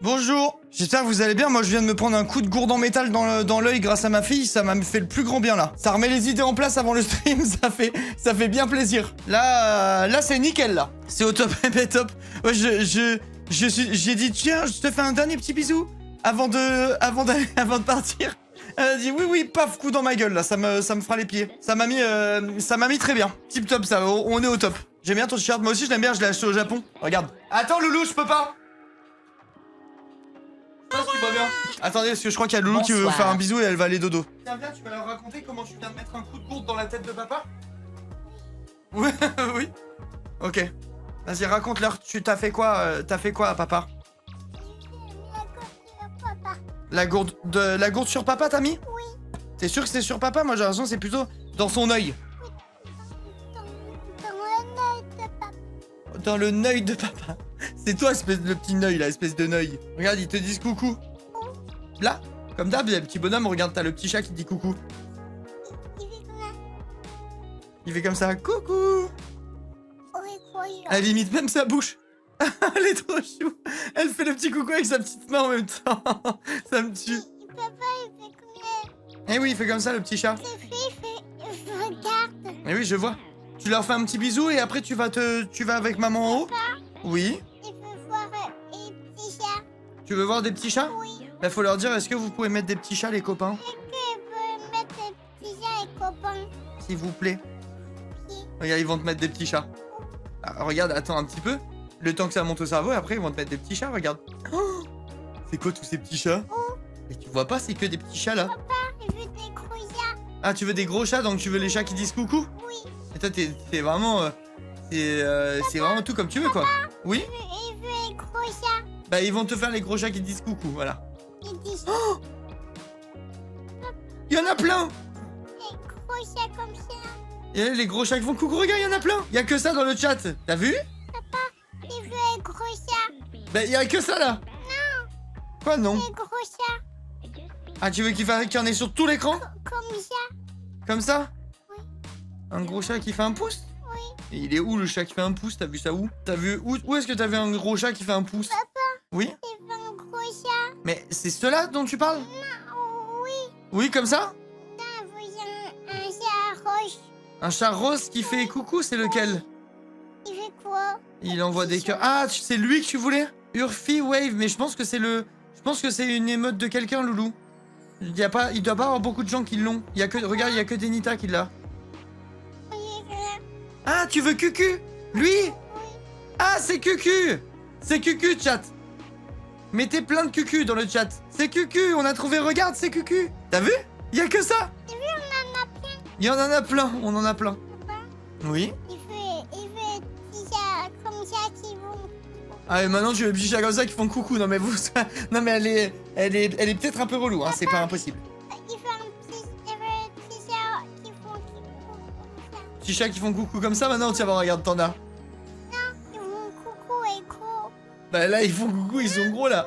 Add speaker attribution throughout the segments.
Speaker 1: Bonjour, j'espère que vous allez bien. Moi je viens de me prendre un coup de gourde en métal dans l'œil grâce à ma fille, ça m'a fait le plus grand bien là. Ça remet les idées en place avant le stream, ça fait bien plaisir. Là c'est nickel là. C'est au top, top. Ouais, j'ai dit tiens, je te fais un dernier petit bisou avant de partir. Elle a dit oui, paf, coup dans ma gueule là, ça me fera les pieds. Ça m'a mis très bien. Tip top ça, on est au top. J'aime bien ton t-shirt, moi aussi je l'aime bien, je l'ai acheté au Japon. Regarde. Attends Loulou, je peux pas. Bien. Attendez, parce que je crois qu'il y a Loulou qui veut faire un bisou et elle va aller dodo. Tiens, viens, tu vas leur raconter comment tu viens de mettre un coup de gourde dans la tête de papa? Oui, oui. Ok. Vas-y, raconte-leur, tu t'as fait quoi à papa? La gourde sur papa, t'as mis?
Speaker 2: Oui.
Speaker 1: T'es sûr que c'est sur papa? Moi j'ai l'impression que c'est plutôt dans son œil. Dans le œil de papa. C'est toi, espèce de petit œil là, espèce de œil. Regarde, ils te disent coucou. Là, comme d'hab, il y a le petit bonhomme, regarde, t'as le petit chat qui dit coucou. Il fait comme ça, coucou. Elle imite même sa bouche. Elle est trop chou. Elle fait le petit coucou avec sa petite main en même temps. Ça me tue.
Speaker 2: Papa, il fait combien?
Speaker 1: Eh oui, il fait comme ça, le petit chat.
Speaker 2: Regarde.
Speaker 1: Eh oui, je vois. Tu leur fais un petit bisou et après tu vas avec maman en haut? Oui.
Speaker 2: Il veut voir les petits chats.
Speaker 1: Tu veux voir des petits chats?
Speaker 2: Oui.
Speaker 1: Bah faut leur dire, est-ce que vous pouvez mettre des petits chats les copains?
Speaker 2: Est-ce qu'il veut mettre des petits chats et copains?
Speaker 1: S'il vous plaît.
Speaker 2: Oui.
Speaker 1: Regarde, ils vont te mettre des petits chats. Ah, regarde, attends un petit peu. Le temps que ça monte au cerveau, et après ils vont te mettre des petits chats, regarde. Oh, c'est quoi tous ces petits chats? Et tu vois pas, c'est que des petits chats là.
Speaker 2: Papa, il veut des gros chats.
Speaker 1: Ah, tu veux des gros chats, donc tu veux les chats qui disent coucou?
Speaker 2: Oui.
Speaker 1: Et toi, t'es vraiment... c'est vraiment tout comme tu veux, quoi. Oui?
Speaker 2: Il veut les gros chats.
Speaker 1: Bah, ils vont te faire les gros chats qui disent coucou, voilà.
Speaker 2: Il dit
Speaker 1: Oh, il y en a plein!
Speaker 2: les gros chats comme ça.
Speaker 1: Et les gros chats qui font coucou, regarde, il y en a plein! Il y a que ça dans le chat, t'as vu?
Speaker 2: Il veut les gros chats.
Speaker 1: Bah, il y a que ça là!
Speaker 2: Non,
Speaker 1: Quoi, non?
Speaker 2: les gros chats.
Speaker 1: Ah, tu veux qu'il y en ait sur tout l'écran?
Speaker 2: Comme ça.
Speaker 1: Comme ça?
Speaker 2: Oui.
Speaker 1: Un gros chat qui fait un pouce?
Speaker 2: Oui.
Speaker 1: Et il est où le chat qui fait un pouce? T'as vu ça où? T'as vu où est-ce que t'as vu un gros chat qui fait un pouce?
Speaker 2: Papa,
Speaker 1: Oui?
Speaker 2: il veut un gros chat.
Speaker 1: Mais c'est cela dont tu parles?
Speaker 2: Non, oui.
Speaker 1: Oui, comme ça?
Speaker 2: Non, il veut un chat roche.
Speaker 1: Un chat rose qui fait coucou, c'est lequel?
Speaker 2: Il fait quoi?
Speaker 1: Il envoie des cœurs. Ah, c'est lui que tu voulais? Urfi Wave, mais je pense que c'est une émeute de quelqu'un, Loulou. Il doit pas avoir beaucoup de gens qui l'ont. Regarde, il y a que Denita qui l'a.
Speaker 2: Oui, il veut.
Speaker 1: Ah, tu veux Cucu? Lui?
Speaker 2: Oui.
Speaker 1: Ah, c'est Cucu! C'est Cucu, chat! Mettez plein de Cucu dans le chat. C'est Cucu, on a trouvé, regarde, c'est Cucu! T'as vu? Il y a que ça!
Speaker 2: Il veut, on en a plein.
Speaker 1: Il y en a plein, on en a plein.
Speaker 2: Papa,
Speaker 1: Oui?
Speaker 2: il veut des petits chats comme ça qui vont.
Speaker 1: Ah, et maintenant tu veux des petits chats comme ça qui font coucou. Non, mais non, mais elle est peut-être un peu relou, hein, c'est pas impossible.
Speaker 2: Il veut il veut des petits chats qui font comme ça.
Speaker 1: Petits chats qui font coucou comme ça, maintenant, tiens, bah, regarde, t'en as.
Speaker 2: Ils font coucou et gros.
Speaker 1: Bah là, ils font coucou, ils sont gros là.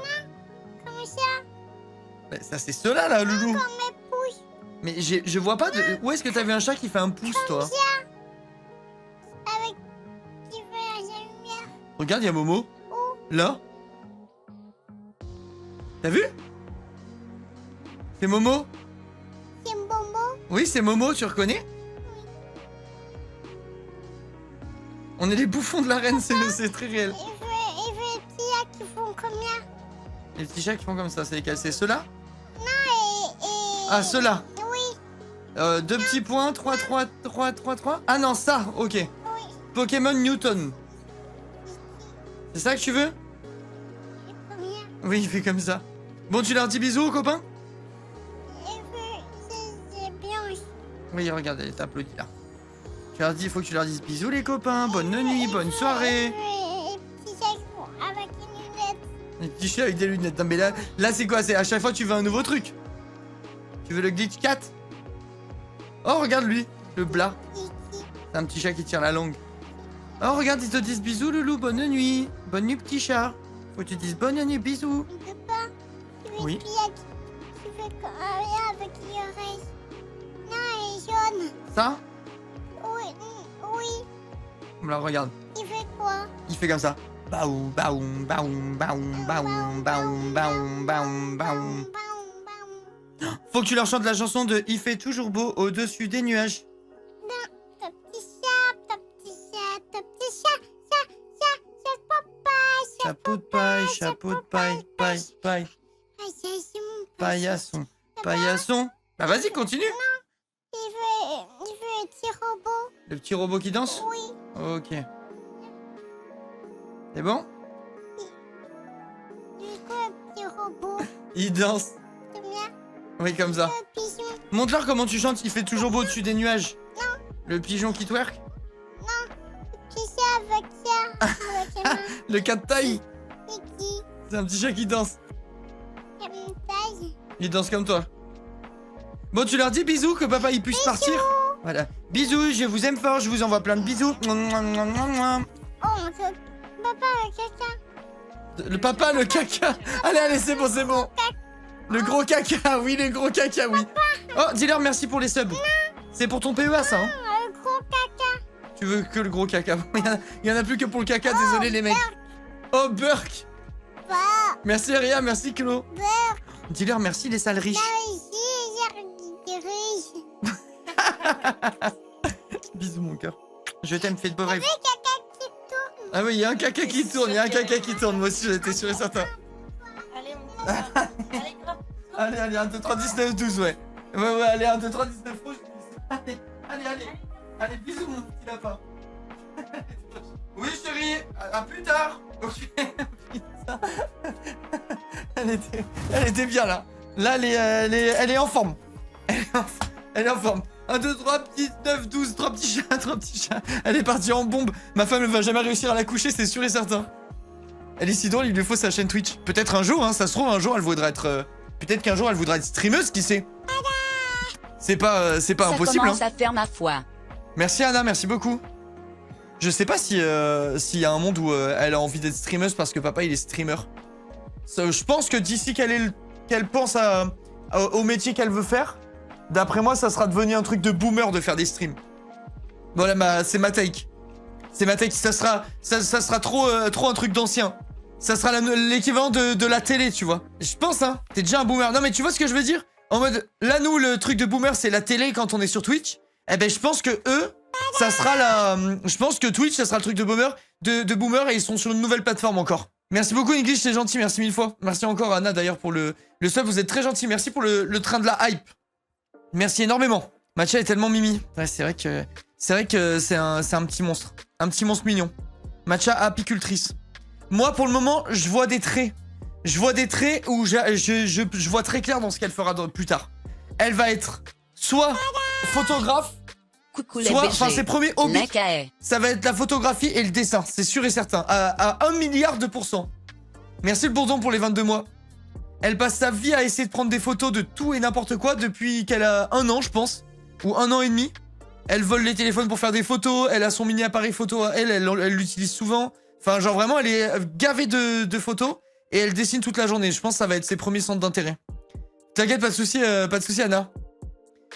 Speaker 2: Comme ça.
Speaker 1: Bah, ça, c'est ceux-là, là, Loulou.
Speaker 2: Comme mes pouces.
Speaker 1: Mais je vois pas de. Où est-ce que t'as vu un chat qui fait un pouce, toi?
Speaker 2: Avec. Qui veut la lumière.
Speaker 1: Regarde, il y a Momo.
Speaker 2: Où?
Speaker 1: Là. T'as vu? C'est Momo?
Speaker 2: C'est un bonbon.
Speaker 1: Oui, c'est Momo, tu reconnais? On est les bouffons de la reine, c'est très réel.
Speaker 2: Il veut des petits chats qui font combien?
Speaker 1: Les petits chats qui font comme ça, c'est lesquels? C'est ceux-là?
Speaker 2: Et.
Speaker 1: Ah, ceux-là.
Speaker 2: Oui.
Speaker 1: 2 petits points, 3. Ah non, ça, ok.
Speaker 2: Oui.
Speaker 1: Pokémon Newton. C'est ça que tu veux?
Speaker 2: Combien?
Speaker 1: Oui, il fait comme ça. Bon, tu leur dis bisous aux copains?
Speaker 2: Il veut. C'est blanche.
Speaker 1: Oui, regarde, elle t'applaudit là. Tu leur dis, il faut que tu leur dises bisous les copains, bonne nuit, bonne soirée.
Speaker 2: Les petits chats qui font avec une lunette.
Speaker 1: Les petits chiens avec des lunettes. Non mais là c'est quoi? C'est à chaque fois tu veux un nouveau truc. Tu veux le glitch cat? Oh, regarde lui, le blas.
Speaker 2: Ici.
Speaker 1: C'est un petit chat qui tire la langue. Oh, regarde, ils te disent bisous, Loulou, bonne nuit. Bonne nuit, petit chat. Faut que tu dises bonne nuit, bisous.
Speaker 2: Il veut pas. Il veut
Speaker 1: Oui.
Speaker 2: qui veut rien avec les oreilles. Non, elle est jaune.
Speaker 1: Ça?
Speaker 2: Oui. Oui.
Speaker 1: Là, regarde.
Speaker 2: Il fait quoi?
Speaker 1: Il fait comme ça. Baoum, baoum, baoum, baoum, baoum, baoum, baoum, baoum, baoum. Faut que tu leur chantes la chanson de Il fait toujours beau au-dessus des nuages.
Speaker 2: Ton petit chat, ton petit chat, ton petit chat, papaye,
Speaker 1: Chapeau de paille, chapeau de paille, paille, paille. Paillasson, paillasson. Bah vas-y, continue.
Speaker 2: Il veut un petit robot.
Speaker 1: Le petit robot qui danse?
Speaker 2: Oui.
Speaker 1: Ok. C'est bon?
Speaker 2: Du coup, un petit robot.
Speaker 1: Il danse.
Speaker 2: C'est bien.
Speaker 1: Oui, comme ça.
Speaker 2: Un pigeon.
Speaker 1: Montre-leur comment tu chantes, il fait toujours beau au-dessus des nuages. Le pigeon qui twerk?
Speaker 2: Petit chat avec ça. Avec ses mains.
Speaker 1: Le cat de taille?
Speaker 2: C'est qui?
Speaker 1: C'est un petit chat qui danse.
Speaker 2: C'est une taille.
Speaker 1: Il danse comme toi. Bon, tu leur dis bisous, que papa il puisse partir. Voilà. Bisous, je vous aime fort, je vous envoie plein de bisous.
Speaker 2: Oh, c'est papa avec caca.
Speaker 1: Le papa, le caca. Allez, allez, c'est bon, c'est bon. Le gros caca, oui, le gros caca, oui. Oh, dis-leur merci pour les subs. C'est pour ton PEA, ça, hein?
Speaker 2: Le gros caca.
Speaker 1: Tu veux que le gros caca. Il y en a plus que pour le caca, désolé les mecs. Oh, Burk.
Speaker 2: Bah,
Speaker 1: Merci Ria, merci Klo.
Speaker 2: bah,
Speaker 1: Dis-leur merci les sales riches.
Speaker 2: là ici, j'ai riche.
Speaker 1: Bisous mon cœur. Je t'aime, fais de beaux rêves.
Speaker 2: Le caca qui tourne.
Speaker 1: Ah oui, il y a un caca qui tourne, il y a un caca qui tourne. Moi aussi, j'étais sûr et certain.
Speaker 3: Allez, on dit ça. Allez, grave.
Speaker 1: Allez, allez, 1, 2, 3, 19, 12, ouais. Ouais, allez, 1, 2, 3, 19, rouge. Allez, allez, allez. Allez, bisous mon petit lapin. Oui, chérie, à plus tard. Ok, putain. Elle était bien là. Là, elle est en forme. Elle est en forme. 1, 2, 3, petits 9, 12, 3 petits chats, 3 petits chats. Elle est partie en bombe. Ma femme ne va jamais réussir à la coucher, c'est sûr et certain. Elle est si drôle, il lui faut sa chaîne Twitch. Peut-être un jour, hein, ça se trouve, un jour, elle voudra être... Peut-être qu'un jour, elle voudra être streameuse, qui sait. C'est pas
Speaker 4: Ça
Speaker 1: impossible,
Speaker 4: commence
Speaker 1: hein.
Speaker 4: à faire ma foi.
Speaker 1: Merci Anna, merci beaucoup. Je sais pas si s'il y a un monde où elle a envie d'être streameuse parce que papa il est streamer. Je pense que d'ici qu'elle pense au métier qu'elle veut faire, d'après moi ça sera devenu un truc de boomer de faire des streams. Voilà, c'est ma take. C'est ma take, ça sera trop un truc d'ancien. Ça sera l'équivalent de la télé, tu vois. Je pense, hein, t'es déjà un boomer. Non mais tu vois ce que je veux dire? En mode, là nous le truc de boomer c'est la télé quand on est sur Twitch. Eh ben je pense que eux, ça sera je pense que Twitch ça sera le truc de boomer, de boomer et ils sont sur une nouvelle plateforme encore. Merci beaucoup English, c'est gentil, merci 1000 fois. Merci encore Anna d'ailleurs pour le sub, vous êtes très gentil. Merci pour le train de la hype. Merci énormément. Matcha est tellement mimi. Ouais, c'est vrai que c'est un petit monstre. Un petit monstre mignon. Matcha apicultrice. Moi pour le moment, je vois des traits. Je vois des traits où je vois très clair dans ce qu'elle fera plus tard. Elle va être soit photographe,
Speaker 4: Coucou les
Speaker 1: soit,
Speaker 4: BG.
Speaker 1: enfin ses premiers hobbies,
Speaker 4: Nakae.
Speaker 1: ça va être la photographie et le dessin, c'est sûr et certain, à 1 milliard de %. Merci le bourdon pour les 22 mois. Elle passe sa vie à essayer de prendre des photos de tout et n'importe quoi depuis qu'elle a 1 an, je pense, ou 1 an et demi. Elle vole les téléphones pour faire des photos, elle a son mini appareil photo à elle l'utilise souvent. Enfin, genre vraiment, elle est gavée de photos et elle dessine toute la journée. Je pense que ça va être ses premiers centres d'intérêt. T'inquiète, pas de souci, Anna.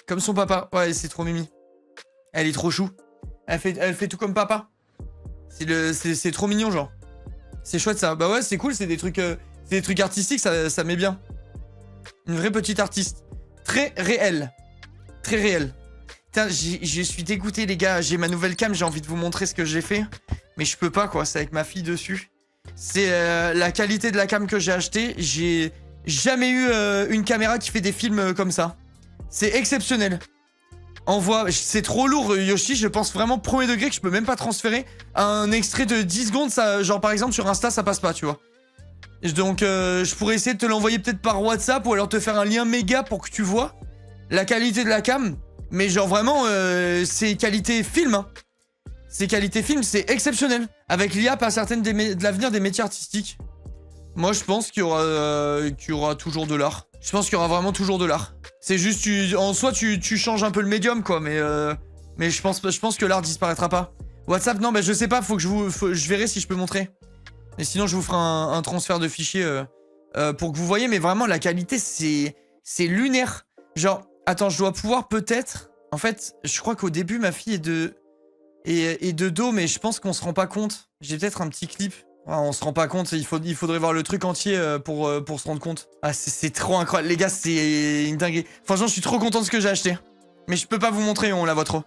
Speaker 1: Comme son papa. Ouais, c'est trop mimi. Elle est trop chou. Elle fait tout comme papa. C'est trop mignon, genre. C'est chouette, ça. Bah ouais, c'est cool, c'est des trucs artistiques, ça met bien. Une vraie petite artiste. Très réelle. Très réelle. Putain, je suis dégoûté, les gars. J'ai ma nouvelle cam, j'ai envie de vous montrer ce que j'ai fait. Mais je peux pas, quoi. C'est avec ma fille dessus. C'est la qualité de la cam que j'ai achetée. J'ai jamais eu une caméra qui fait des films comme ça. C'est exceptionnel. C'est trop lourd, Yoshi. Je pense vraiment premier degré que je peux même pas transférer un extrait de 10 secondes. Ça, genre par exemple sur Insta, ça passe pas, tu vois. Donc je pourrais essayer de te l'envoyer peut-être par WhatsApp ou alors te faire un lien méga pour que tu vois la qualité de la cam. Mais genre vraiment, c'est qualité film. Hein. C'est qualité film, c'est exceptionnel. Avec l'IA, pas certaine de l'avenir des métiers artistiques. Moi, je pense qu'il y aura toujours de l'art. Je pense qu'il y aura vraiment toujours de l'art. C'est juste, en soi, tu changes un peu le médium, quoi. Mais je pense que l'art disparaîtra pas. WhatsApp, non, bah, je sais pas. Je verrai si je peux montrer. Et sinon, je vous ferai un transfert de fichiers pour que vous voyez. Mais vraiment, la qualité, c'est lunaire. Genre, attends, je dois pouvoir peut-être... En fait, je crois qu'au début, ma fille est de dos, mais je pense qu'on se rend pas compte. J'ai peut-être un petit clip. Ah, on se rend pas compte, il faudrait voir le truc entier pour se rendre compte. Ah, c'est trop incroyable. Les gars, c'est une dinguerie. Franchement, je suis trop content de ce que j'ai acheté. Mais je peux pas vous montrer, on la voit trop.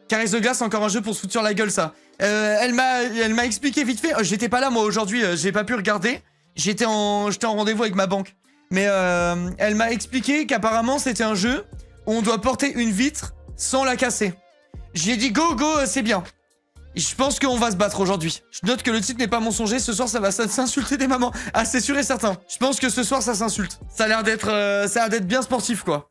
Speaker 1: Caresse de glace, encore un jeu pour se foutre sur la gueule, ça. Elle m'a expliqué vite fait. J'étais pas là, moi, aujourd'hui. J'ai pas pu regarder. J'étais en rendez-vous avec ma banque. Mais elle m'a expliqué qu'apparemment, c'était un jeu où on doit porter une vitre sans la casser. J'ai dit go, c'est bien. Je pense qu'on va se battre aujourd'hui. Je note que le titre n'est pas mensonger. Ce soir, ça va s'insulter des mamans. Ah, c'est sûr et certain. Je pense que ce soir, ça s'insulte. Ça a l'air d'être bien sportif, quoi.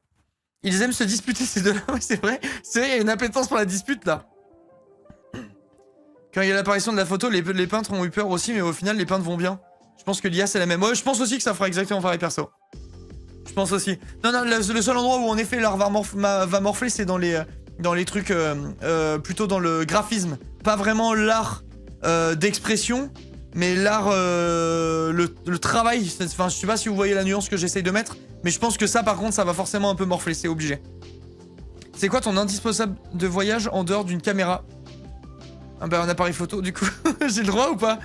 Speaker 1: Ils aiment se disputer, ces deux-là. Ouais, c'est vrai. C'est vrai, il y a une appétence pour la dispute, là. Quand il y a l'apparition de la photo, les peintres ont eu peur aussi, mais au final, les peintres vont bien. Je pense que l'IA, c'est la même. Ouais, je pense aussi que ça fera exactement pareil, perso. Je pense aussi. Non, le seul endroit où, en effet, l'art va morfler, c'est dans les trucs... plutôt dans le graphisme. Pas vraiment l'art d'expression, mais l'art... le travail. Enfin, je sais pas si vous voyez la nuance que j'essaye de mettre, mais je pense que ça, par contre, ça va forcément un peu morfler, c'est obligé. C'est quoi ton indispensable de voyage en dehors d'une caméra? Ah bah, un appareil photo, du coup. J'ai le droit ou pas?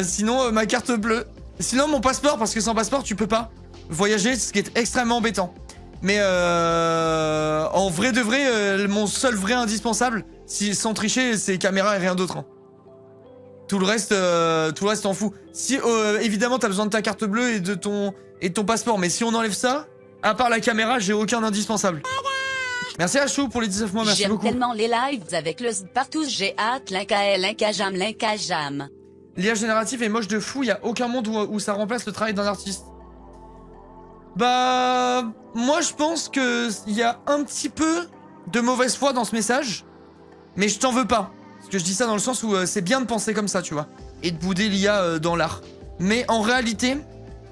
Speaker 1: Sinon, ma carte bleue. Sinon, mon passeport, parce que sans passeport, tu peux pas voyager, ce qui est extrêmement embêtant. Mais en vrai de vrai, mon seul vrai indispensable, sans tricher, c'est caméra et rien d'autre. Hein. Tout le reste t'en fous. Si évidemment t'as besoin de ta carte bleue et de ton passeport, mais si on enlève ça, à part la caméra, j'ai aucun indispensable. Merci à Chou pour les 19 mois, merci beaucoup.
Speaker 4: J'aime tellement les lives avec le partout, j'ai hâte, l'incajam.
Speaker 1: L'IA générative est moche de fou, y a aucun monde où ça remplace le travail d'un artiste. Bah... Moi, je pense qu'il y a un petit peu de mauvaise foi dans ce message. Mais je t'en veux pas. Parce que je dis ça dans le sens où c'est bien de penser comme ça, tu vois. Et de bouder l'IA dans l'art. Mais en réalité,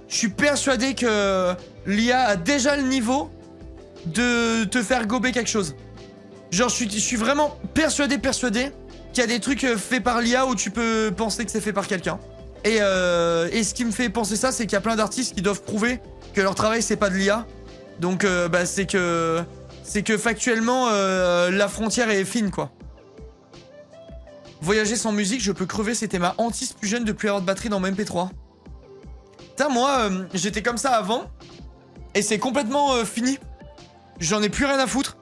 Speaker 1: je suis persuadé que l'IA a déjà le niveau de te faire gober quelque chose. Genre, je suis vraiment persuadé qu'il y a des trucs faits par l'IA où tu peux penser que c'est fait par quelqu'un. Et ce qui me fait penser ça, c'est qu'il y a plein d'artistes qui doivent prouver que leur travail, c'est pas de l'IA. Donc, bah, c'est que factuellement, la frontière est fine, quoi. Voyager sans musique, je peux crever, c'était ma hantise plus jeune de plus avoir de batterie dans mon MP3. Putain, moi, j'étais comme ça avant, et c'est complètement fini. J'en ai plus rien à foutre.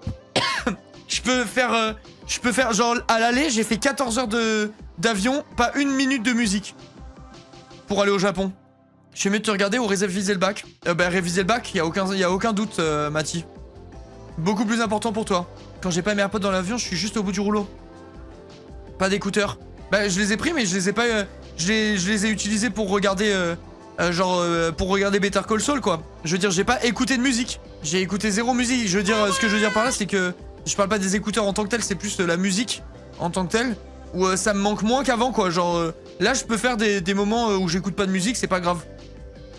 Speaker 1: Je peux faire, genre, à l'aller, j'ai fait 14 heures d'avion, pas une minute de musique. Pour aller au Japon. Je fais mieux de te regarder ou réviser le bac. Bah, réviser le bac, y a aucun doute, Mathie. Beaucoup plus important pour toi. Quand j'ai pas mes AirPods dans l'avion, je suis juste au bout du rouleau. Pas d'écouteurs. Bah, je les ai pris, mais je les ai pas... je les ai utilisés pour regarder... pour regarder Better Call Saul, quoi. Je veux dire, j'ai pas écouté de musique. J'ai écouté zéro musique. Je veux dire, ce que je veux dire par là, c'est que... Je parle pas des écouteurs en tant que tel, c'est plus la musique en tant que tel. Où ça me manque moins qu'avant, quoi. Genre, là, je peux faire des moments où j'écoute pas de musique, c'est pas grave.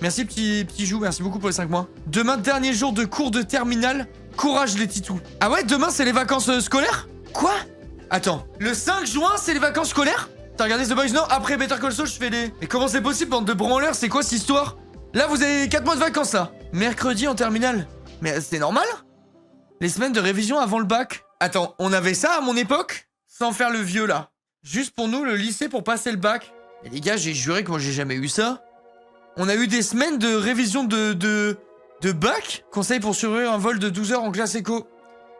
Speaker 1: Merci, petit Jou, merci beaucoup pour les 5 mois. Demain, dernier jour de cours de terminale. Courage, les titous. Ah ouais, demain, c'est les vacances scolaires? Quoi? Attends, le 5 juin, c'est les vacances scolaires? T'as regardé The Boys? Non, après Better Call Saul, je fais les... Mais comment c'est possible, bande de branleurs? C'est quoi cette histoire? Là, vous avez 4 mois de vacances, là. Mercredi en terminale. Mais c'est normal? Les semaines de révision avant le bac. Attends, on avait ça à mon époque? Sans faire le vieux, là. Juste pour nous, le lycée pour passer le bac. Et les gars, j'ai juré que moi, j'ai jamais eu ça. On a eu des semaines de révision de bac. Conseil pour survivre un vol de 12 heures en classe éco.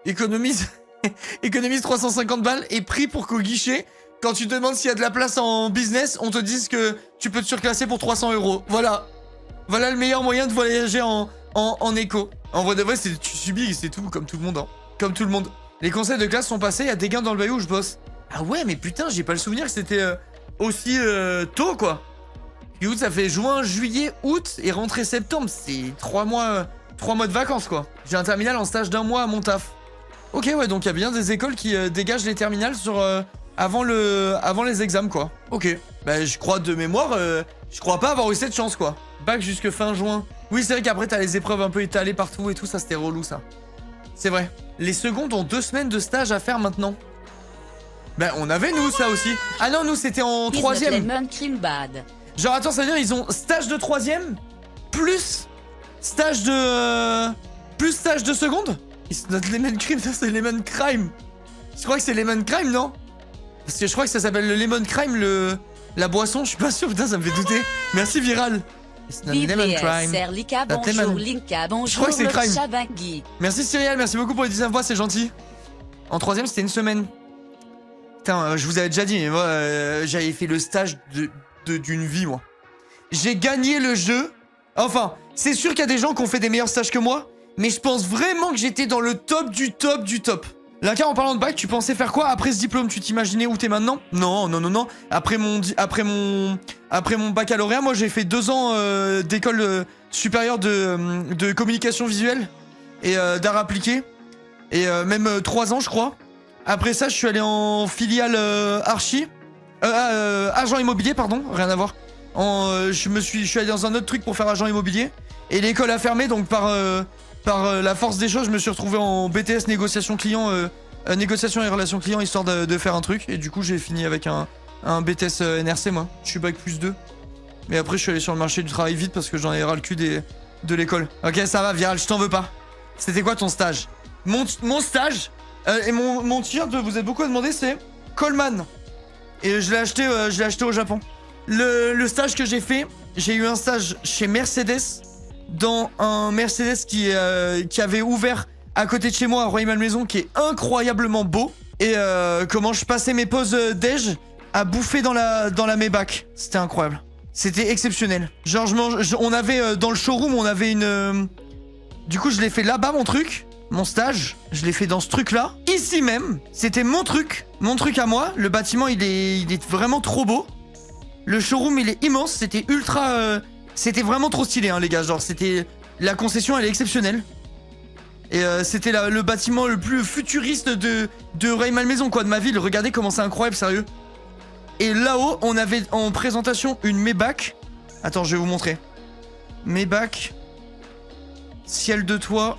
Speaker 1: Économise 350 balles et prix pour qu'au guichet, quand tu demandes s'il y a de la place en business, on te dise que tu peux te surclasser pour 300 €. Voilà. Voilà le meilleur moyen de voyager en éco. En vrai de vrai, tu subis, c'est tout, comme tout le monde. Hein. Comme tout le monde. Les conseils de classe sont passés, il y a des gains dans le bayou où je bosse. Ah ouais, mais putain, j'ai pas le souvenir que c'était aussi tôt, quoi. Et août, ça fait juin, juillet, août et rentrée septembre. C'est 3 mois de vacances, quoi. J'ai un terminal en stage d'1 mois à mon taf. Ok, ouais, donc il y a bien des écoles qui dégagent les terminales sur avant les examens, quoi. Ok. Bah, je crois de mémoire, je crois pas avoir eu cette chance, quoi. Bac jusque fin juin. Oui, c'est vrai qu'après, t'as les épreuves un peu étalées partout et tout, ça, c'était relou, ça. C'est vrai. Les secondes ont 2 semaines de stage à faire maintenant. Ben, on avait, nous, ça aussi. Ah non, nous, c'était en 3e. Genre, attends, ça veut dire ils ont stage de 3e plus stage de... plus stage de seconde? It's not Lemon Crime, ça, c'est Lemon Crime. Je crois que c'est Lemon Crime, non? Parce que je crois que ça s'appelle le Lemon Crime, La boisson, je suis pas sûr, putain, ça me fait douter. Merci Viral. It's not lemon crime.
Speaker 4: VPSR Lika,
Speaker 1: Not
Speaker 4: bonjour
Speaker 1: lemon.
Speaker 4: Linka, bonjour
Speaker 1: Je crois que c'est
Speaker 4: le
Speaker 1: crime.
Speaker 4: Chabangui.
Speaker 1: Merci Cyrielle, merci beaucoup pour les 19 mois, c'est gentil. En troisième, c'était une semaine. Putain, je vous avais déjà dit, mais moi, j'avais fait le stage d'une vie, moi. J'ai gagné le jeu. Enfin, c'est sûr qu'il y a des gens qui ont fait des meilleurs stages que moi, mais je pense vraiment que j'étais dans le top du top du top. Linka, en parlant de bac, tu pensais faire quoi après ce diplôme? Tu t'imaginais où t'es maintenant? Non, non, non, non. Après mon baccalauréat, moi j'ai fait 2 ans d'école supérieure de communication visuelle et d'art appliqué. Et même 3 ans, je crois. Après ça, je suis allé en filiale agent immobilier, pardon, rien à voir. Je suis allé dans un autre truc pour faire agent immobilier. Et l'école a fermé, donc par la force des choses, je me suis retrouvé en BTS négociation client, négociation et relations clients, histoire de faire un truc. Et du coup, j'ai fini avec un BTS NRC, moi. Je suis bac plus 2. Mais après, je suis allé sur le marché du travail vite parce que j'en ai ras le cul de l'école. Ok, ça va, Viral, je t'en veux pas. C'était quoi ton stage? Mon stage, et mon t-shirt, vous êtes beaucoup à demander, c'est Coleman. Et je l'ai acheté au Japon. Le stage que j'ai fait, j'ai eu un stage chez Mercedes, dans un Mercedes qui avait ouvert à côté de chez moi, à Rueil-Malmaison, qui est incroyablement beau. Et comment je passais mes pauses déj à bouffer dans la Maybach. C'était incroyable. C'était exceptionnel. Genre, on avait, dans le showroom, on avait une... Du coup, je l'ai fait là-bas, mon truc. Mon stage, je l'ai fait dans ce truc-là. Ici même, c'était mon truc à moi. Le bâtiment, il est vraiment trop beau. Le showroom, il est immense. C'était ultra... c'était vraiment trop stylé, hein, les gars. Genre, c'était... La concession, elle est exceptionnelle. Et c'était le bâtiment le plus futuriste de Rueil-Malmaison, quoi, de ma ville. Regardez comment c'est incroyable, sérieux. Et là-haut, on avait en présentation une Maybach. Attends, je vais vous montrer. Maybach. Ciel de toit.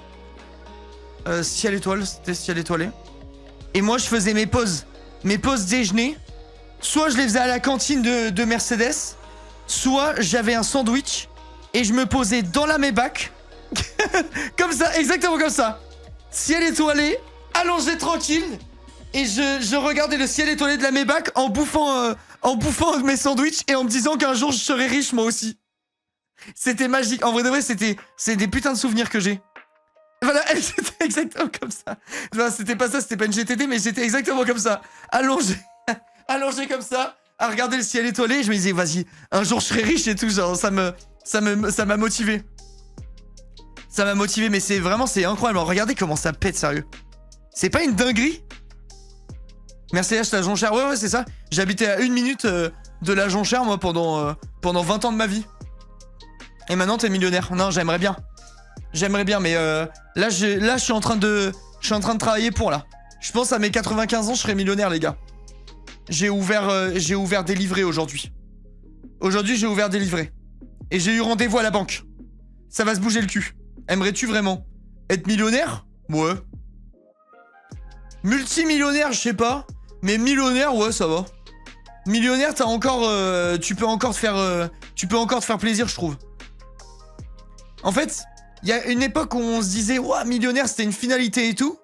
Speaker 1: Ciel étoile, c'était ciel étoilé. Et moi, je faisais mes pauses déjeuner. Soit je les faisais à la cantine de Mercedes, soit j'avais un sandwich et je me posais dans la Maybach. Comme ça, exactement comme ça. Ciel étoilé, allongé tranquille. Et je regardais le ciel étoilé de la Maybach en bouffant mes sandwichs et en me disant qu'un jour je serais riche moi aussi. C'était magique. En vrai de vrai, c'est des putains de souvenirs que j'ai. Voilà, c'était exactement comme ça. Non, c'était pas ça, c'était pas une GTD, mais j'étais exactement comme ça. Allongé comme ça, à regarder le ciel étoilé. Je me disais, vas-y, un jour je serai riche et tout. Genre, ça m'a motivé. Ça m'a motivé, mais c'est incroyable. Regardez comment ça pète, sérieux. C'est pas une dinguerie? Mercedes, la Jonchère. Ouais, c'est ça. J'habitais à 1 minute de la Jonchère, moi, pendant 20 ans de ma vie. Et maintenant, t'es millionnaire. Non, j'aimerais bien. Mais là, je suis en train de travailler pour, là. Je pense à mes 95 ans, je serai millionnaire, les gars. J'ai ouvert des livrets aujourd'hui. Aujourd'hui, j'ai ouvert des livrets. Et j'ai eu rendez-vous à la banque. Ça va se bouger le cul. Aimerais-tu vraiment être millionnaire? Ouais. Multimillionnaire, je sais pas. Mais millionnaire, ouais, ça va. Millionnaire, t'as encore... tu peux encore te faire plaisir, je trouve. En fait, il y a une époque où on se disait, ouah, millionnaire, c'était une finalité et tout.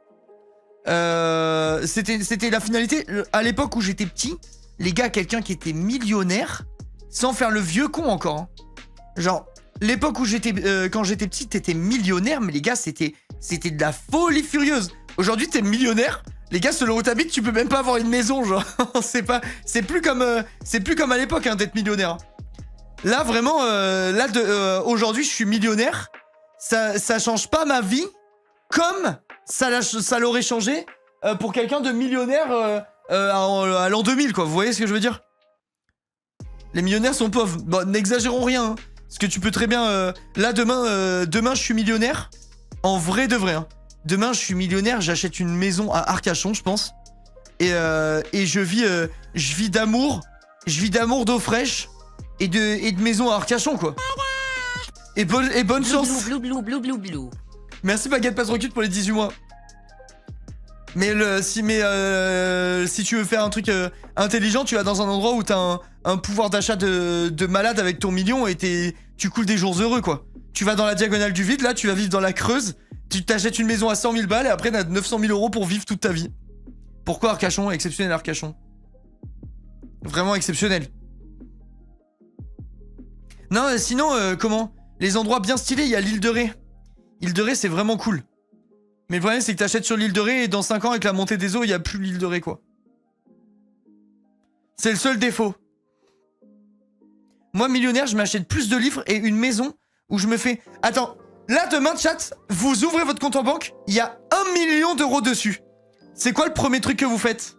Speaker 1: C'était la finalité. À l'époque où j'étais petit, les gars, quelqu'un qui était millionnaire, sans faire le vieux con encore. Hein. Genre, l'époque où quand j'étais petit, t'étais millionnaire, mais les gars, c'était de la folie furieuse. Aujourd'hui, t'es millionnaire. Les gars, selon où t'habites, tu peux même pas avoir une maison, genre. C'est plus comme à l'époque, hein, d'être millionnaire. Là, vraiment, aujourd'hui, je suis millionnaire. Ça change pas ma vie comme ça l'aurait changé pour quelqu'un de millionnaire à l'an 2000, quoi. Vous voyez ce que je veux dire? Les millionnaires sont pauvres. Bon, n'exagérons rien. Hein, parce que tu peux très bien... là, demain, je suis millionnaire. En vrai de vrai. Hein. Demain, je suis millionnaire. J'achète une maison à Arcachon, je pense. Et je vis d'amour. Je vis d'amour, d'eau fraîche. Et de maison à Arcachon, quoi. Et bonne chance. Merci Baguette Passe Recul pour les 18 mois. Mais si tu veux faire un truc intelligent, tu vas dans un endroit où t'as un pouvoir d'achat de malade avec ton million et tu coules des jours heureux, quoi. Tu vas dans la diagonale du vide, là, tu vas vivre dans la Creuse, tu t'achètes une maison à 100 000 balles et après t'as 900 000 euros pour vivre toute ta vie. Pourquoi Arcachon? Exceptionnel Arcachon. Vraiment exceptionnel. Non, sinon, comment? Les endroits bien stylés, il y a l'île de Ré. L'île de Ré, c'est vraiment cool. Mais le problème, c'est que t'achètes sur l'île de Ré et dans 5 ans, avec la montée des eaux, il n'y a plus l'île de Ré, quoi. C'est le seul défaut. Moi, millionnaire, je m'achète plus de livres et une maison où je me fais... Attends, là, demain, chat, vous ouvrez votre compte en banque, il y a 1 million d'euros dessus. C'est quoi le premier truc que vous faites?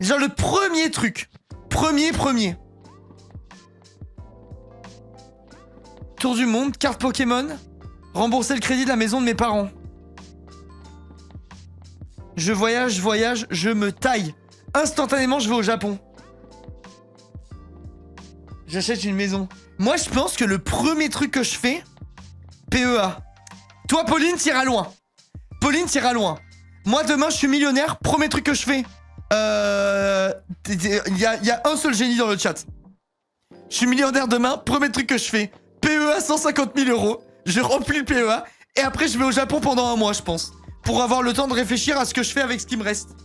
Speaker 1: Genre le premier truc. Premier. Tour du monde, carte Pokémon, rembourser le crédit de la maison de mes parents. Je voyage, je me taille. Instantanément, je vais au Japon. J'achète une maison. Moi, je pense que le premier truc que je fais, PEA. Toi, Pauline, t'iras loin. Moi, demain, je suis millionnaire. Premier truc que je fais. Il y a un seul génie dans le chat. Je suis millionnaire demain. Premier truc que je fais. PEA 150 000 euros. Je remplis le PEA. Et après, je vais au Japon pendant un mois, je pense. Pour avoir le temps de réfléchir à ce que je fais avec ce qui me reste.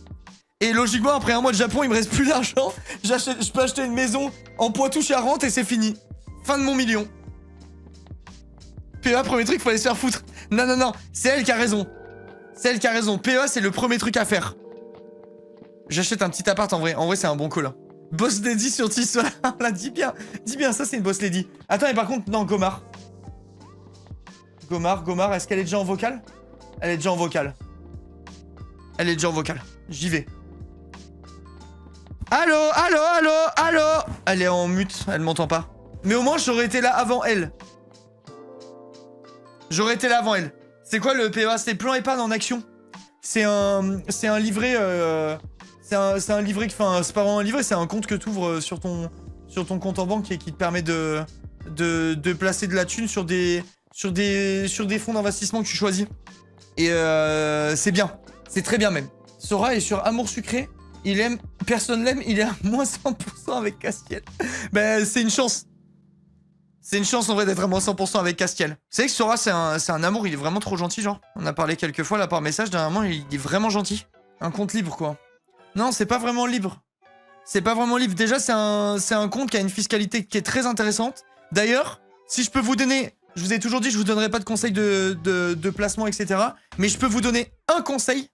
Speaker 1: Et logiquement, après un mois de Japon, il me reste plus d'argent. Je peux acheter une maison en Poitou-Charentes et c'est fini. Fin de mon million. PEA, premier truc, faut aller se faire foutre. Non, c'est elle qui a raison. PEA, c'est le premier truc à faire. J'achète un petit appart en vrai. En vrai, c'est un bon call. Boss lady sur Tiss. Là, dis bien, ça c'est une boss lady. Attends, mais par contre, non, Gomar, est-ce qu'elle est déjà en vocal? Elle est déjà en vocal. J'y vais. Allô. Elle est en mute, elle m'entend pas. Mais au moins, j'aurais été là avant elle. C'est quoi le PEA? C'est plan épargne en action. C'est un livret... C'est un livret... Enfin, c'est pas vraiment un livret, c'est un compte que tu ouvres sur ton compte en banque et qui te permet de placer de la thune sur des fonds d'investissement que tu choisis. Et c'est bien. C'est très bien même. Sora est sur Amour Sucré. Personne l'aime, il est à moins 100% avec Castiel. Ben, c'est une chance. C'est une chance en vrai d'être à moins 100% avec Castiel. Vous savez que Sora, c'est un amour, il est vraiment trop gentil, genre. On a parlé quelques fois là par message, dernièrement, il est vraiment gentil. Un compte libre, quoi. Non, c'est pas vraiment libre. Déjà, c'est un compte qui a une fiscalité qui est très intéressante. D'ailleurs, si je peux vous donner... Je vous ai toujours dit, je vous donnerai pas de conseils de placement, etc. Mais je peux vous donner un conseil.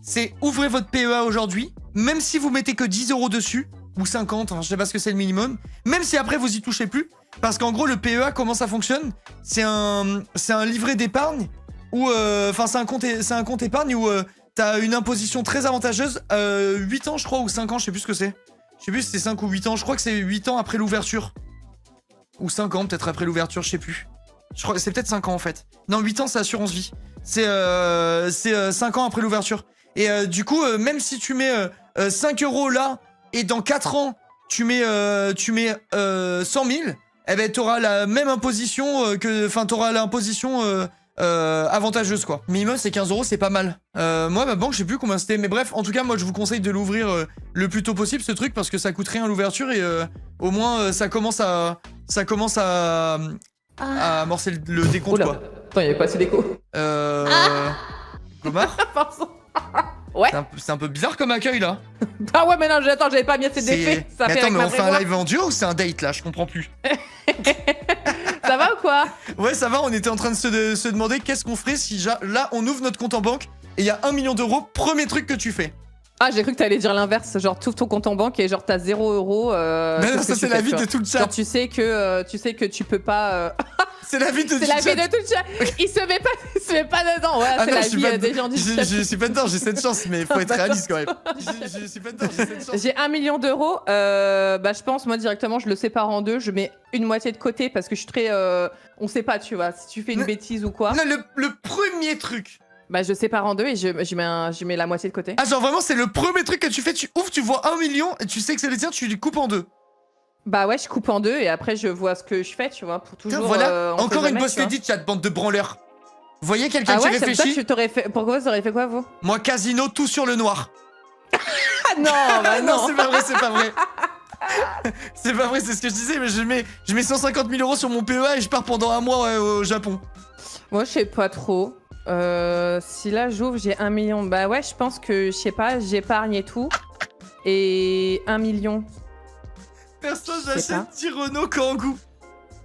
Speaker 1: C'est ouvrez votre PEA aujourd'hui. Même si vous mettez que 10 euros dessus, ou 50, enfin, je sais pas ce que c'est le minimum. Même si après vous y touchez plus. Parce qu'en gros, le PEA, comment ça fonctionne? C'est un livret d'épargne. Ou enfin, c'est un compte épargne où t'as une imposition très avantageuse. 8 ans, je crois, ou 5 ans, je sais plus ce que c'est. Je sais plus si c'est 5 ou 8 ans. Je crois que c'est 8 ans après l'ouverture. Ou 5 ans, peut-être après l'ouverture, je sais plus. Je crois que c'est peut-être 5 ans en fait. Non, 8 ans, c'est assurance vie. C'est 5 ans après l'ouverture. Et du coup, même si tu mets 5 euros là, et dans 4 ans, tu mets 100 000, eh ben t'auras la même imposition Enfin, t'auras l'imposition avantageuse, quoi. Minimum, c'est 15 euros, c'est pas mal. Moi, ma banque, je sais plus combien c'était. Mais bref, en tout cas, moi, je vous conseille de l'ouvrir le plus tôt possible, ce truc, parce que ça coûte rien l'ouverture et au moins, ça commence à amorcer le décompte. Oula. Quoi.
Speaker 5: Attends, il y avait pas assez d'écho.
Speaker 1: Gomar
Speaker 5: Ouais.
Speaker 1: C'est un peu bizarre comme accueil là.
Speaker 5: Bah ouais, mais non, attends, j'avais pas mis assez d'effets.
Speaker 1: Mais attends, mais on fait un live en duo ou c'est un date là? Je comprends plus.
Speaker 5: Ça va ou quoi? Ouais,
Speaker 1: ça va, on était en train de se demander qu'est-ce qu'on ferait si là on ouvre notre compte en banque et il y a 1 million d'euros, premier truc que tu fais.
Speaker 5: Ah, j'ai cru que t'allais dire l'inverse, genre tu ouvres ton compte en banque et genre t'as 0 euros.
Speaker 1: Mais non, ça c'est la vie de tout le chat.
Speaker 5: Genre tu sais que tu peux pas.
Speaker 1: C'est la vie de tout le chat.
Speaker 5: C'est la vie de tout le chat. Il se met pas dedans. Ouais, c'est la vie des gens du chat.
Speaker 1: Je suis pas dedans, j'ai cette chance, mais faut être réaliste quand même. Je suis pas dedans, j'ai cette chance.
Speaker 5: J'ai 1 million d'euros. Bah, je pense, moi, directement, je le sépare en deux. Je mets une moitié de côté parce que je suis très. On sait pas, tu vois, si tu fais une bêtise ou quoi.
Speaker 1: Non, le premier truc.
Speaker 5: Bah, je sépare en deux et je mets la moitié de côté.
Speaker 1: Ah, genre vraiment, c'est le premier truc que tu fais. Tu ouvres, tu vois 1 million et tu sais que c'est le tien, tu le coupes en deux.
Speaker 5: Bah ouais, je coupe en deux et après je vois ce que je fais, tu vois, pour toujours.
Speaker 1: Voilà, encore une boss lady de chat, bande de branleurs. Vous voyez quelqu'un qui réfléchit?
Speaker 5: Tu t'aurais fait... Pourquoi vous auriez fait quoi, vous?
Speaker 1: Moi, casino, tout sur le noir.
Speaker 5: Ah non, bah non.
Speaker 1: Non, c'est pas vrai, c'est pas vrai. C'est pas vrai, c'est ce que je disais, mais je mets 150 000 euros sur mon PEA et je pars pendant un mois au Japon.
Speaker 5: Moi, je sais pas trop. Si là j'ouvre, j'ai 1 million. Bah ouais, je pense que, je sais pas, j'épargne et tout. Et 1 million.
Speaker 1: Perso,
Speaker 5: Je sais
Speaker 1: j'achète 10 Renault Kangoo.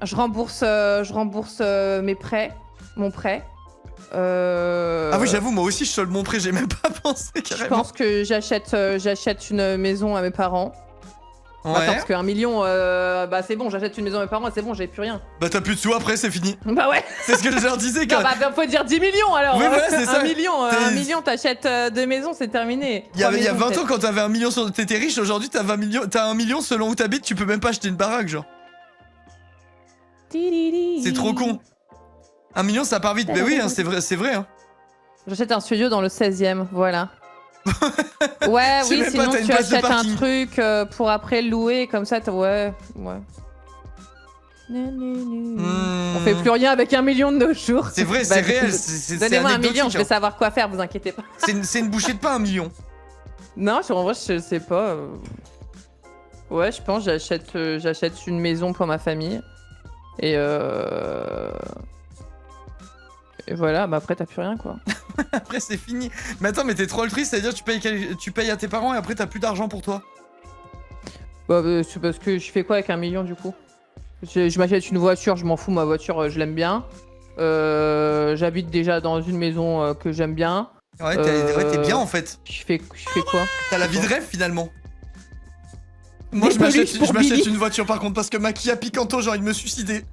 Speaker 5: Je rembourse mes prêts, mon prêt.
Speaker 1: Ah oui, j'avoue, moi aussi, je solde mon prêt, j'ai même pas pensé
Speaker 5: Je
Speaker 1: carrément.
Speaker 5: pense que j'achète une maison à mes parents.
Speaker 1: Ouais.
Speaker 5: Attends, parce qu'un million, bah c'est bon, j'achète une maison à mes parents et c'est bon, j'ai plus rien.
Speaker 1: Bah t'as plus de sous après, c'est fini.
Speaker 5: Bah ouais.
Speaker 1: C'est ce que je leur disais quand.
Speaker 5: Non, bah faut dire 10 millions alors.
Speaker 1: Oui, voilà, c'est ça.
Speaker 5: 1 million, t'achètes 2 maisons, c'est terminé.
Speaker 1: Il y a
Speaker 5: 3 maisons,
Speaker 1: 20 ans,
Speaker 5: peut-être.
Speaker 1: quand t'avais 1 million sur. T'étais riche, aujourd'hui t'as 20 millions. T'as 1 million selon où t'habites, tu peux même pas acheter une baraque, genre. C'est trop con. 1 million, ça part vite. Mais oui, hein, c'est vrai. Hein.
Speaker 5: J'achète un studio dans le 16e, voilà. Ouais,
Speaker 1: Je sais
Speaker 5: oui,
Speaker 1: même pas,
Speaker 5: sinon
Speaker 1: t'as une
Speaker 5: tu
Speaker 1: place de
Speaker 5: achètes un
Speaker 1: parking.
Speaker 5: truc pour après le louer, comme ça, ouais. On fait plus rien avec 1 million de nos jours.
Speaker 1: C'est vrai,
Speaker 5: Bah,
Speaker 1: c'est réel. C'est
Speaker 5: Donnez-moi 1 million,
Speaker 1: anecdotique,
Speaker 5: je vais
Speaker 1: hein.
Speaker 5: savoir quoi faire, vous inquiétez pas.
Speaker 1: C'est une bouchée de pain, 1 million.
Speaker 5: Non, en vrai, je sais pas. Ouais, je pense que j'achète une maison pour ma famille. Et voilà, bah après t'as plus rien quoi.
Speaker 1: Après, c'est fini. Mais attends, mais t'es trop altruiste, c'est-à-dire tu payes à tes parents et après t'as plus d'argent pour toi.
Speaker 5: Bah c'est parce que je fais quoi avec 1 million du coup? Je m'achète une voiture, je m'en fous, ma voiture je l'aime bien. J'habite déjà dans une maison que j'aime bien.
Speaker 1: Ouais, t'es bien en fait.
Speaker 5: Je fais quoi?
Speaker 1: T'as la vie de rêve finalement. Moi,
Speaker 5: Des
Speaker 1: je
Speaker 5: peluches
Speaker 1: m'achète
Speaker 5: pour Billy.
Speaker 1: une voiture par contre parce que ma Kia Picanto, j'ai envie de me suicider.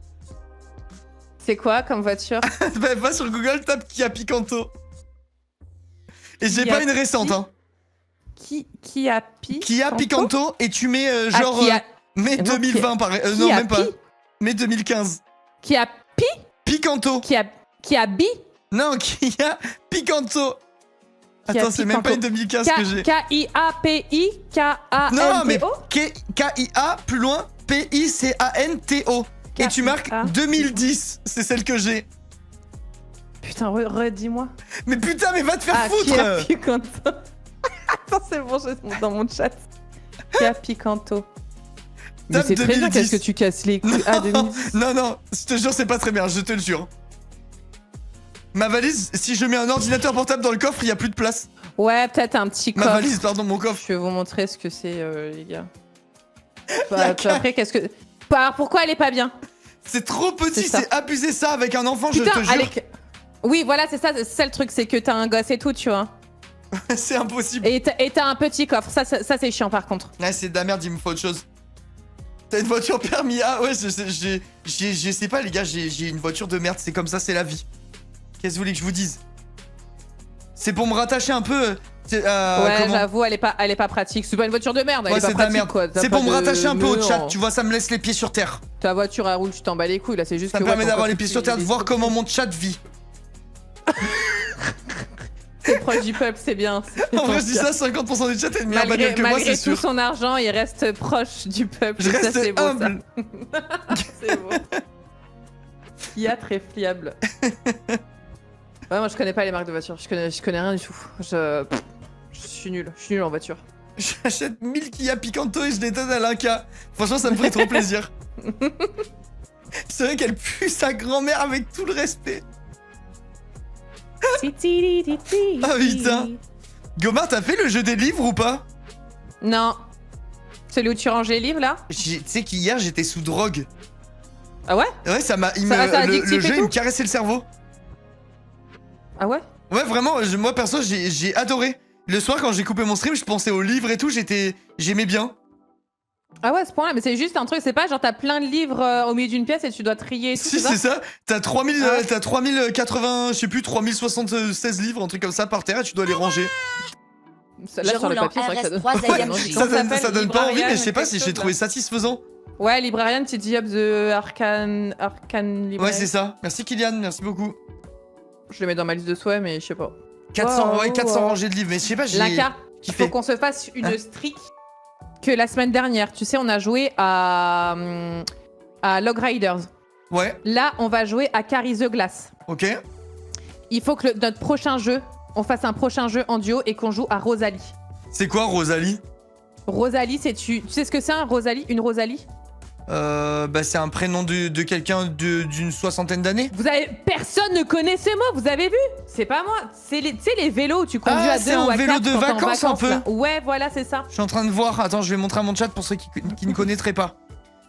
Speaker 5: C'est quoi comme voiture?
Speaker 1: Bah, va sur Google, tape Kia Picanto. Et j'ai
Speaker 5: Kia
Speaker 1: pas une récente, hein.
Speaker 5: Qui a
Speaker 1: Kia Picanto et tu mets genre mai
Speaker 5: Non,
Speaker 1: 2020 pareil.
Speaker 5: qui
Speaker 1: Non,
Speaker 5: a
Speaker 1: même pas.
Speaker 5: pi
Speaker 1: Mai 2015.
Speaker 5: Qui a
Speaker 1: Picanto.
Speaker 5: Qui a bi?
Speaker 1: Non, Kia Picanto.
Speaker 5: Qui a
Speaker 1: Attends, c'est même pas
Speaker 5: Picanto.
Speaker 1: une 2015 que j'ai.
Speaker 5: K-I-A-P-I K-A-N-T-O.
Speaker 1: Non, mais K-I-A, plus loin, P-I-C-A-N-T-O. Et tu marques
Speaker 5: K-I-A.
Speaker 1: 2010, c'est celle que j'ai.
Speaker 5: Putain, redis-moi.
Speaker 1: Mais putain, mais va te faire foutre.
Speaker 5: Kia Picanto. Attends, c'est bon, je suis dans mon chat. Kia Picanto. Mais
Speaker 1: Tape
Speaker 5: c'est très bien,
Speaker 1: 2010.
Speaker 5: qu'est-ce que tu casses les couilles? Ah, 2010.
Speaker 1: Non, je te jure, c'est pas très bien, je te le jure. Ma valise, si je mets un ordinateur portable dans le coffre, il y a plus de place.
Speaker 5: Ouais, peut-être un petit
Speaker 1: Ma
Speaker 5: coffre.
Speaker 1: valise, pardon, mon coffre.
Speaker 5: Je vais vous montrer ce que c'est, les gars.
Speaker 1: Y a
Speaker 5: Bah,
Speaker 1: qu'un-
Speaker 5: après, qu'est-ce que... Alors, pourquoi elle est pas bien?
Speaker 1: C'est trop petit,
Speaker 5: C'est ça.
Speaker 1: c'est abuser ça avec un enfant,
Speaker 5: Putain,
Speaker 1: je te jure.
Speaker 5: Alec... Oui, voilà, c'est ça le truc, c'est que t'as un gosse et tout, tu vois.
Speaker 1: C'est impossible.
Speaker 5: Et t'as un petit coffre, ça c'est chiant par contre.
Speaker 1: Ouais, c'est de la merde, il me faut autre chose. T'as une voiture permis A? Ouais, je sais pas, les gars, j'ai une voiture de merde, c'est comme ça, c'est la vie. Qu'est-ce que vous voulez que je vous dise? C'est pour me rattacher un peu.
Speaker 5: Ouais,
Speaker 1: comment
Speaker 5: j'avoue, elle est pas pratique. C'est pas une voiture de merde, elle
Speaker 1: Ouais,
Speaker 5: est pas
Speaker 1: c'est de la
Speaker 5: pratique
Speaker 1: merde.
Speaker 5: quoi. T'as
Speaker 1: C'est
Speaker 5: pas
Speaker 1: pour me
Speaker 5: de
Speaker 1: rattacher un peu au
Speaker 5: nœud
Speaker 1: chat,
Speaker 5: en-
Speaker 1: tu vois, ça me laisse les pieds sur terre.
Speaker 5: Ta voiture elle roule, tu t'en bats les couilles là, c'est juste
Speaker 1: Ça
Speaker 5: que.
Speaker 1: me permet
Speaker 5: ouais,
Speaker 1: d'avoir
Speaker 5: ton
Speaker 1: les pieds
Speaker 5: coffre,
Speaker 1: sur terre,
Speaker 5: il
Speaker 1: de
Speaker 5: est
Speaker 1: voir
Speaker 5: trop
Speaker 1: comment
Speaker 5: petit.
Speaker 1: mon chat vit.
Speaker 5: T'es proche du peuple, c'est bien.
Speaker 1: En vrai, je dis ça, 50% du chat est de meilleure bagnole que moi,
Speaker 5: Malgré
Speaker 1: c'est
Speaker 5: tout
Speaker 1: sûr.
Speaker 5: son argent, il reste proche du peuple.
Speaker 1: Je
Speaker 5: Ça,
Speaker 1: reste
Speaker 5: c'est beau,
Speaker 1: humble.
Speaker 5: ça. C'est beau. Qui a très fiable. Ouais, moi je connais pas les marques de voitures, je connais rien du tout. Je suis nul en voiture.
Speaker 1: J'achète 1000 Kia Picanto et je les donne à l'Inca. Franchement, ça me ferait trop plaisir. C'est vrai qu'elle pue sa grand-mère avec tout le respect. Ah putain. Gomard, t'as fait le jeu des livres ou pas?
Speaker 5: Non. Celui où tu ranges les livres là?
Speaker 1: Tu sais qu'hier j'étais sous drogue.
Speaker 5: Ah ouais?
Speaker 1: Ouais, ça m'a.
Speaker 5: Ça addictif
Speaker 1: Le
Speaker 5: et
Speaker 1: jeu, il
Speaker 5: tout
Speaker 1: me caressait le cerveau.
Speaker 5: Ah ouais?
Speaker 1: Ouais, vraiment, moi perso, j'ai adoré. Le soir, quand j'ai coupé mon stream, je pensais aux livres et tout, j'aimais bien.
Speaker 5: Ah ouais, à ce point-là, mais c'est juste un truc, c'est pas genre t'as plein de livres au milieu d'une pièce et tu dois trier et tout,
Speaker 1: Si,
Speaker 5: c'est
Speaker 1: c'est
Speaker 5: ça?
Speaker 1: ça. T'as 3080, je sais plus, 3076 livres, un truc comme ça par terre et tu dois les ranger.
Speaker 5: Là,
Speaker 4: Je
Speaker 5: sur le
Speaker 4: roule en
Speaker 5: papier, c'est vrai que ça donne...
Speaker 4: RS3
Speaker 1: Ouais,
Speaker 4: AMG.
Speaker 1: ça
Speaker 5: Comment
Speaker 1: donne,
Speaker 5: s'appelle,
Speaker 1: pas envie, mais je
Speaker 5: Librarian,
Speaker 1: sais pas si
Speaker 5: quelque
Speaker 1: j'ai
Speaker 5: chose,
Speaker 1: trouvé
Speaker 5: là.
Speaker 1: satisfaisant.
Speaker 5: Ouais, Librarian, Teddy Up the Arcane Librarian.
Speaker 1: Ouais, c'est ça. Merci Kylian, merci beaucoup.
Speaker 5: Je le mets dans ma liste de souhaits, mais je sais pas.
Speaker 1: 400,
Speaker 5: Wow,
Speaker 1: ouais, 400
Speaker 5: wow.
Speaker 1: rangées de livres, mais je sais pas, j'ai
Speaker 5: Linka, il
Speaker 1: kiffé.
Speaker 5: faut qu'on se fasse une
Speaker 1: Hein
Speaker 5: streak que la semaine dernière. Tu sais, on a joué à Log Riders.
Speaker 1: Ouais,
Speaker 5: Là, on va jouer à Carry the Glass.
Speaker 1: ok.
Speaker 5: Il faut que notre prochain jeu, on fasse un prochain jeu en duo et qu'on joue à Rosalie.
Speaker 1: C'est quoi Rosalie?
Speaker 5: Rosalie, c'est tu sais ce que c'est un Rosalie? Une Rosalie?
Speaker 1: Bah c'est un prénom de quelqu'un d'une soixantaine d'années.
Speaker 5: Personne ne connaît ce mot, vous avez vu? C'est pas moi. C'est tu sais, les vélos où tu conduis à
Speaker 1: c'est
Speaker 5: deux
Speaker 1: un
Speaker 5: ou à
Speaker 1: vélo
Speaker 5: quatre
Speaker 1: de
Speaker 5: quand t'es en
Speaker 1: vacances, un peu.
Speaker 5: là. Ouais, voilà, c'est ça.
Speaker 1: Je suis en train de voir. Attends, je vais montrer à mon chat pour ceux qui ne connaîtraient pas.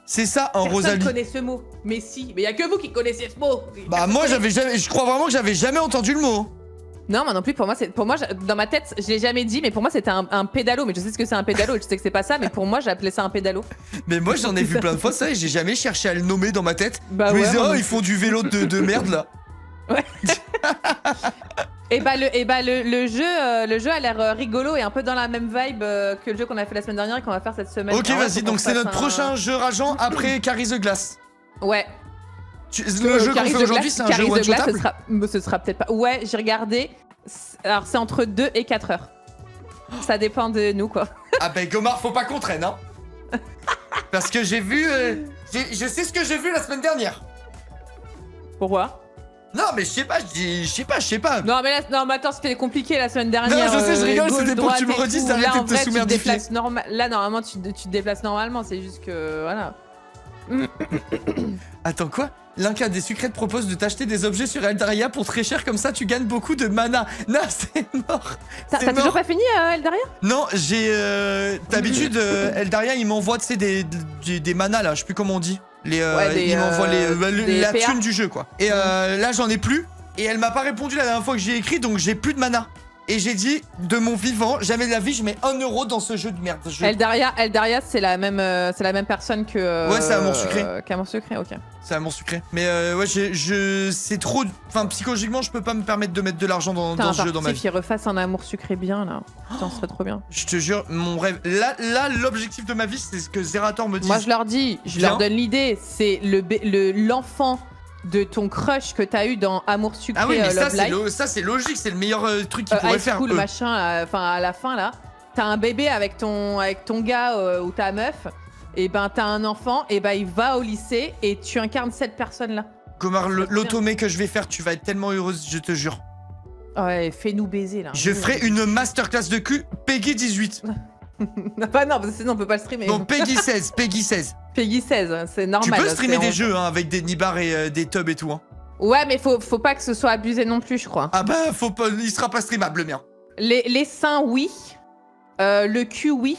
Speaker 1: C'est ça, un
Speaker 5: Personne
Speaker 1: Rosalie.
Speaker 5: connaît ce mot. Mais si, mais y a que vous qui connaissez ce mot.
Speaker 1: Bah moi je crois vraiment que j'avais jamais entendu le mot.
Speaker 5: Non, moi non plus. Pour moi, dans ma tête, je l'ai jamais dit, mais pour moi, c'était un pédalo. Mais je sais ce que c'est un pédalo. Je sais que c'est pas ça, mais pour moi, j'appelais ça un pédalo.
Speaker 1: Mais moi j'en ai vu plein de fois ça et j'ai jamais cherché à le nommer dans ma tête.
Speaker 5: Bah
Speaker 1: je me
Speaker 5: ouais,
Speaker 1: disais,
Speaker 5: moi
Speaker 1: oh
Speaker 5: non
Speaker 1: ils font du vélo de merde là.
Speaker 5: Et le jeu a l'air rigolo et un peu dans la même vibe que le jeu qu'on a fait la semaine dernière et qu'on va faire cette semaine.
Speaker 1: Ok, vas-y, donc c'est notre prochain jeu rageant après Carry the Glass.
Speaker 5: Ouais.
Speaker 1: Le jeu qu'on fait aujourd'hui, c'est un jeu one-shotable.
Speaker 5: Ce sera peut-être pas. Ouais, j'ai regardé. Alors, c'est entre 2 et 4 heures. Ça dépend de nous, quoi.
Speaker 1: Ah ben, Gomar, faut pas qu'on traîne, hein. Parce que j'ai vu... je sais ce que j'ai vu la semaine dernière.
Speaker 5: Pourquoi?
Speaker 1: Non, mais je sais pas.
Speaker 5: Non, mais attends, c'était compliqué la semaine dernière.
Speaker 1: Non, je sais, je rigole,
Speaker 5: gauche,
Speaker 1: c'était pour que tu me
Speaker 5: droite et
Speaker 1: redisses,
Speaker 5: tout.
Speaker 1: t'arrêtes
Speaker 5: Là, en
Speaker 1: de te
Speaker 5: vrai,
Speaker 1: sous-merdifier.
Speaker 5: Là, normalement, tu te déplaces normalement, c'est juste que... Voilà.
Speaker 1: Attends, quoi? L'Inca des Secrets te propose de t'acheter des objets sur Eldaria pour très cher, comme ça tu gagnes beaucoup de mana. Non, c'est mort.
Speaker 5: T'as toujours pas fini, Eldaria?
Speaker 1: Non, j'ai... D'habitude, Eldaria, il m'envoie, tu sais, des manas, là, je sais plus comment on dit. Il m'envoie la thune du jeu, quoi. Et là, j'en ai plus. Et elle m'a pas répondu la dernière fois que j'ai écrit, donc j'ai plus de mana. Et j'ai dit, de mon vivant, jamais de la vie, je mets 1 euro dans ce jeu de merde.
Speaker 5: Eldaria, c'est la même personne que...
Speaker 1: ouais, c'est Amour Sucré.
Speaker 5: Qu'Amour Sucré, ok.
Speaker 1: C'est Amour Sucré. Mais ouais, c'est trop... Enfin, psychologiquement, je peux pas me permettre de mettre de l'argent dans ce jeu dans ma vie.
Speaker 5: Qu'il refasse un Amour Sucré bien, là. Putain, ce serait trop bien.
Speaker 1: Je te jure, mon rêve... Là, l'objectif de ma vie, c'est ce que Zerator me dit.
Speaker 5: Moi, je leur dis, je leur donne l'idée. C'est l'enfant de ton crush que t'as eu dans Amour Sucré.
Speaker 1: Ah oui, mais
Speaker 5: Love
Speaker 1: ça c'est logique, c'est le meilleur truc qu'ils pourraient faire.
Speaker 5: Cool, machin, enfin à la fin là, t'as un bébé avec ton gars ou ta meuf, et ben t'as un enfant, et ben il va au lycée et tu incarnes cette personne là.
Speaker 1: Gomar, l'automé que je vais faire, tu vas être tellement heureuse, je te jure.
Speaker 5: Ouais, fais-nous baiser là.
Speaker 1: Je ferai une masterclass de cul Peggy 18.
Speaker 5: Bah non, parce que sinon on peut pas le streamer.
Speaker 1: Donc Peggy 16, Peggy 16.
Speaker 5: Peggy 16, c'est normal.
Speaker 1: Tu peux streamer des jeux hein, avec des nibars et des tubs et tout. Hein.
Speaker 5: Ouais, mais faut pas que ce soit abusé non plus, je crois.
Speaker 1: Ah bah, faut pas, il sera pas streamable le mien.
Speaker 5: Les seins, oui. Le cul, oui.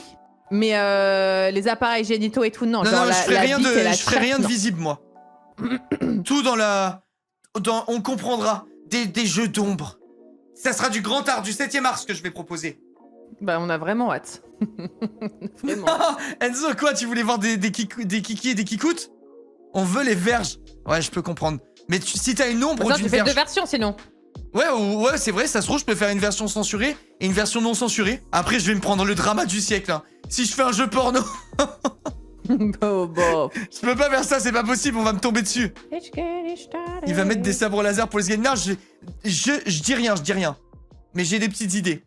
Speaker 5: Mais les appareils génitaux et tout, non.
Speaker 1: Non,
Speaker 5: genre
Speaker 1: non, je ferai rien de
Speaker 5: non.
Speaker 1: visible, moi. Tout dans la... on comprendra. Des jeux d'ombre. Ça sera du grand art, du 7e art, ce que je vais proposer.
Speaker 5: Bah, on a vraiment hâte. Vraiment.
Speaker 1: Enzo, quoi, tu voulais voir des kikis et des kikoutes? On veut les verges. Ouais, je peux comprendre. Mais si t'as une ombre d'une
Speaker 5: tu fais
Speaker 1: verge...
Speaker 5: 2 versions, sinon.
Speaker 1: Ouais, c'est vrai, ça se trouve, je peux faire une version censurée et une version non censurée. Après, je vais me prendre le drama du siècle. Hein. Si je fais un jeu porno...
Speaker 5: Bon.
Speaker 1: Je peux pas faire ça, c'est pas possible, on va me tomber dessus. Il va mettre des sabres laser pour les gamers. Je dis rien, Mais j'ai des petites idées.